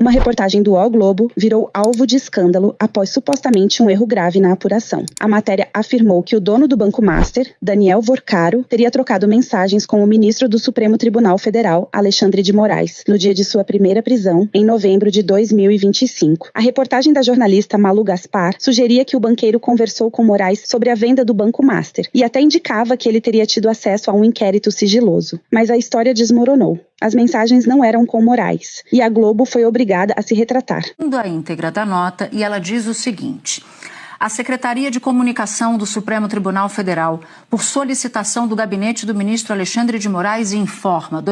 Uma reportagem do O Globo virou alvo de escândalo após supostamente um erro grave na apuração. A matéria afirmou que o dono do Banco Master, Daniel Vorcaro, teria trocado mensagens com o ministro do Supremo Tribunal Federal, Alexandre de Moraes, no dia de sua primeira prisão, em novembro de 2025. A reportagem da jornalista Malu Gaspar sugeria que o banqueiro conversou com Moraes sobre a venda do Banco Master e até indicava que ele teria tido acesso a um inquérito sigiloso. Mas a história desmoronou. As mensagens não eram com Moraes e a Globo foi obrigada a se retratar. A íntegra da nota, e ela diz o seguinte: a Secretaria de Comunicação do Supremo Tribunal Federal, por solicitação do gabinete do ministro Alexandre de Moraes, informa, :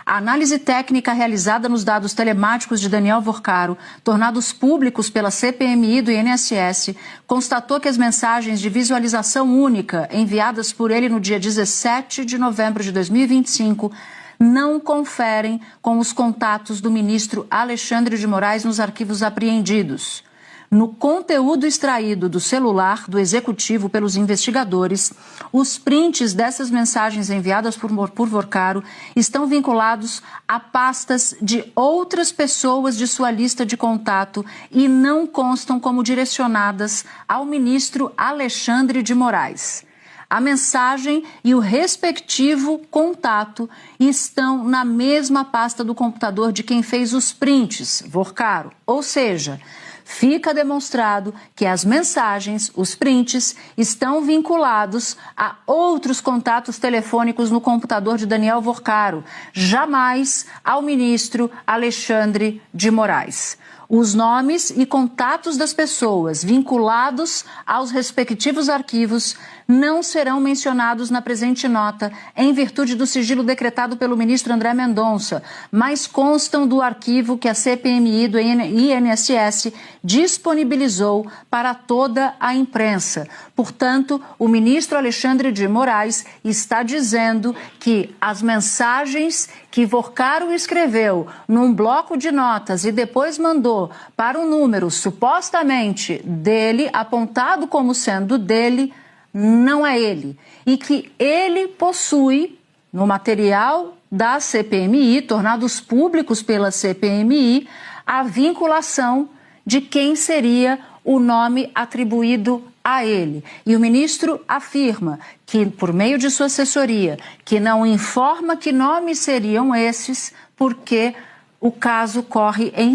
a análise técnica realizada nos dados telemáticos de Daniel Vorcaro, tornados públicos pela CPMI do INSS, constatou que as mensagens de visualização única enviadas por ele no dia 17 de novembro de 2025 não conferem com os contatos do ministro Alexandre de Moraes nos arquivos apreendidos. No conteúdo extraído do celular do executivo pelos investigadores, os prints dessas mensagens enviadas por Vorcaro estão vinculados a pastas de outras pessoas de sua lista de contato e não constam como direcionadas ao ministro Alexandre de Moraes. A mensagem e o respectivo contato estão na mesma pasta do computador de quem fez os prints, Vorcaro. Ou seja, fica demonstrado que as mensagens, os prints, estão vinculados a outros contatos telefônicos no computador de Daniel Vorcaro, jamais ao ministro Alexandre de Moraes. Os nomes e contatos das pessoas vinculados aos respectivos arquivos não serão mencionados na presente nota em virtude do sigilo decretado pelo ministro André Mendonça, mas constam do arquivo que a CPMI do INSS disponibilizou para toda a imprensa. Portanto, o ministro Alexandre de Moraes está dizendo que as mensagens que Vorcaro escreveu num bloco de notas e depois mandou para um número supostamente dele, apontado como sendo dele, não é ele. E que ele possui, no material da CPMI, tornados públicos pela CPMI, a vinculação de quem seria o nome atribuído a ele. E o ministro afirma que, por meio de sua assessoria, que não informa que nomes seriam esses, porque o caso corre em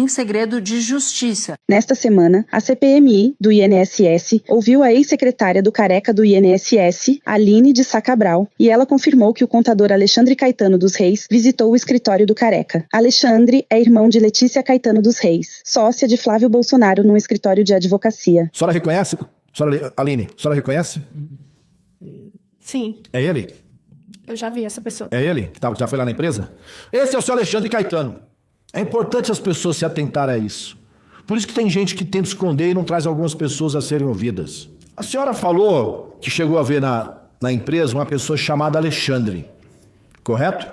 segredo de justiça. Nesta semana, a CPMI do INSS ouviu a ex-secretária do Careca do INSS, Aline de Sá Cabral, e ela confirmou que o contador Alexandre Caetano dos Reis visitou o escritório do Careca. Alexandre é irmão de Letícia Caetano dos Reis, sócia de Flávio Bolsonaro num escritório de advocacia. A senhora reconhece? Aline, a senhora reconhece? Sim. É ele? Eu já vi essa pessoa. É ele? Que já foi lá na empresa? Esse é o senhor Alexandre Caetano. É importante as pessoas se atentarem a isso. Por isso que tem gente que tenta esconder e não traz algumas pessoas a serem ouvidas. A senhora falou que chegou a ver na empresa uma pessoa chamada Alexandre, correto?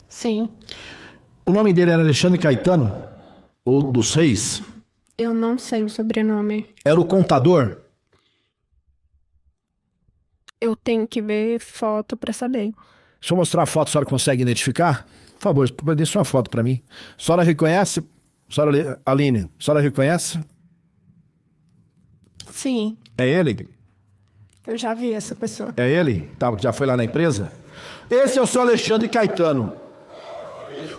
Sim. O nome dele era Alexandre Caetano? Ou dos Reis? Eu não sei o sobrenome. Era o contador? Eu tenho que ver foto pra saber. Se eu mostrar a foto, a senhora consegue identificar? Por favor, deixa uma foto pra mim. A senhora reconhece? Aline, a senhora reconhece? Sim. É ele? Eu já vi essa pessoa. É ele? Já foi lá na empresa? Esse é o senhor Alexandre Caetano.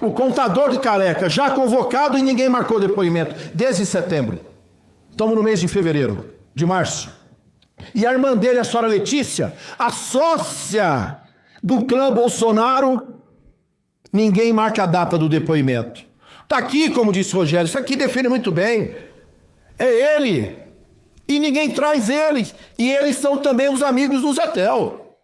O contador de Careca, já convocado e ninguém marcou depoimento. Desde setembro. Estamos no mês de fevereiro, de março. E a irmã dele, a senhora Letícia, a sócia do clã Bolsonaro, ninguém marca a data do depoimento. Tá aqui, como disse o Rogério, isso aqui define muito bem. É ele. E ninguém traz eles. E eles são também os amigos do Zetel,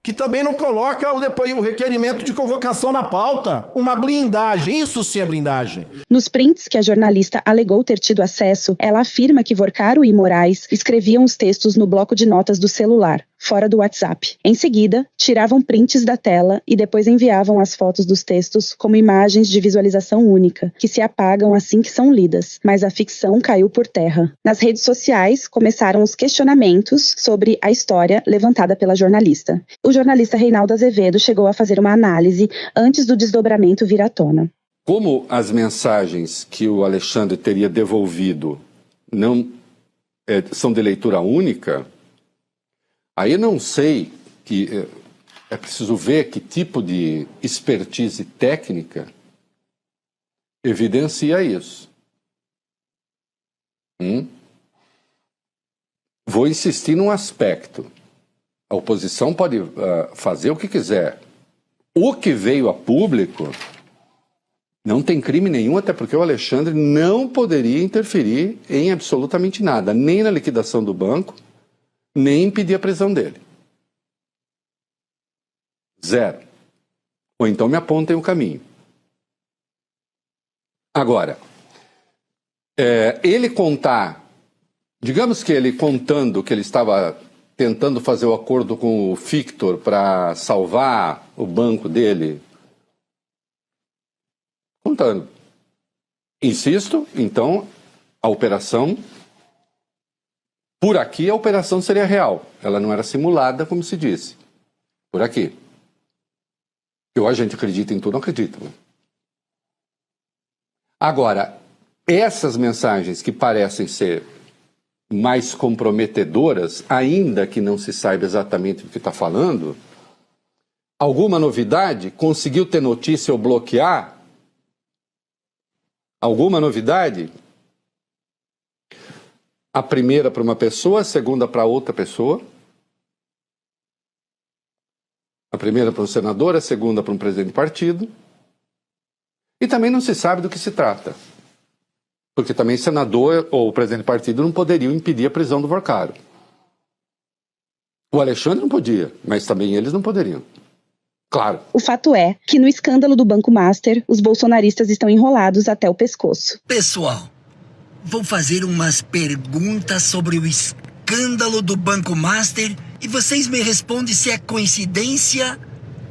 que também não coloca o requerimento de convocação na pauta. Uma blindagem, isso sim é blindagem. Nos prints que a jornalista alegou ter tido acesso, ela afirma que Vorcaro e Moraes escreviam os textos no bloco de notas do celular. fora do WhatsApp. Em seguida, tiravam prints da tela e depois enviavam as fotos dos textos como imagens de visualização única, que se apagam assim que são lidas, mas a ficção caiu por terra. Nas redes sociais, começaram os questionamentos sobre a história levantada pela jornalista. O jornalista Reinaldo Azevedo chegou a fazer uma análise antes do desdobramento vir à tona. Como as mensagens que o Alexandre teria devolvido não são de leitura única, aí eu não sei, que é preciso ver que tipo de expertise técnica evidencia isso. Vou insistir num aspecto. A oposição pode fazer o que quiser. O que veio a público não tem crime nenhum, até porque o Alexandre não poderia interferir em absolutamente nada, nem na liquidação do banco, nem impedir a prisão dele. Zero. Ou então me apontem o caminho. Agora, ele contar, digamos que ele contando que ele estava tentando fazer o acordo com o Fictor para salvar o banco dele, contando. Insisto, então, a operação, por aqui a operação seria real. Ela não era simulada, como se disse. Por aqui. Ou a gente acredita em tudo, não acredita. Né? Agora, essas mensagens que parecem ser mais comprometedoras, ainda que não se saiba exatamente do que está falando, alguma novidade? Conseguiu ter notícia ou bloquear? Alguma novidade? A primeira para uma pessoa, a segunda para outra pessoa. A primeira para um senador, a segunda para um presidente de partido. E também não se sabe do que se trata. Porque também senador ou presidente de partido não poderiam impedir a prisão do Vorcaro. O Alexandre não podia, mas também eles não poderiam. Claro. O fato é que no escândalo do Banco Master, os bolsonaristas estão enrolados até o pescoço. Pessoal, vou fazer umas perguntas sobre o escândalo do Banco Master e vocês me respondem se é coincidência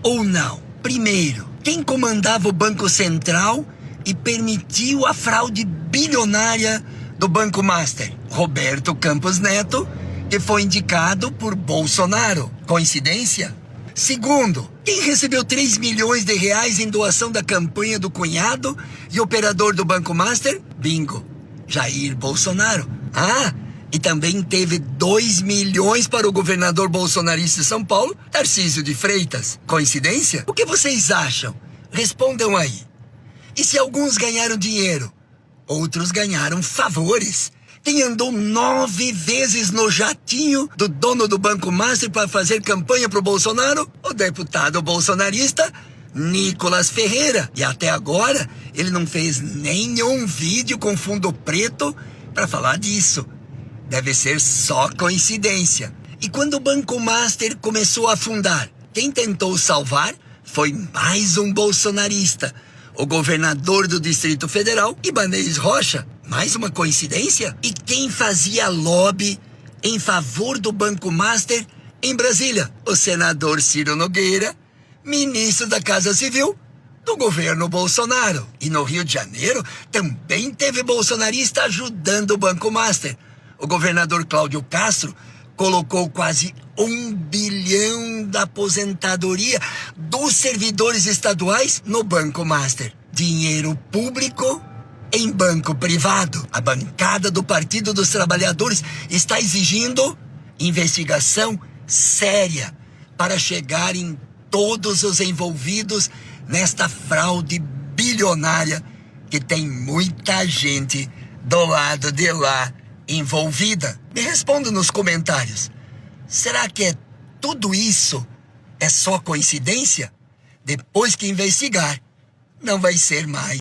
ou não. Primeiro, quem comandava o Banco Central e permitiu a fraude bilionária do Banco Master? Roberto Campos Neto, que foi indicado por Bolsonaro. Coincidência? Segundo, quem recebeu 3 milhões de reais em doação da campanha do cunhado e operador do Banco Master? Bingo, Jair Bolsonaro. E também teve 2 milhões para o governador bolsonarista de São Paulo, Tarcísio de Freitas. Coincidência? O que vocês acham? Respondam aí. E se alguns ganharam dinheiro, outros ganharam favores? Quem andou 9 vezes no jatinho do dono do Banco Master para fazer campanha pro Bolsonaro? O deputado bolsonarista Nicolas Ferreira. E até agora, ele não fez nenhum vídeo com fundo preto para falar disso. Deve ser só coincidência. E quando o Banco Master começou a afundar, quem tentou salvar foi mais um bolsonarista, o governador do Distrito Federal, Ibanez Rocha. Mais uma coincidência? E quem fazia lobby em favor do Banco Master em Brasília? O senador Ciro Nogueira, ministro da Casa Civil do governo Bolsonaro. E no Rio de Janeiro também teve bolsonarista ajudando o Banco Master. O governador Cláudio Castro colocou quase 1 bilhão da aposentadoria dos servidores estaduais no Banco Master. Dinheiro público em banco privado. A bancada do Partido dos Trabalhadores está exigindo investigação séria para chegar em todos os envolvidos nesta fraude bilionária que tem muita gente do lado de lá envolvida. Me responda nos comentários. Será que tudo isso é só coincidência? Depois que investigar, não vai ser mais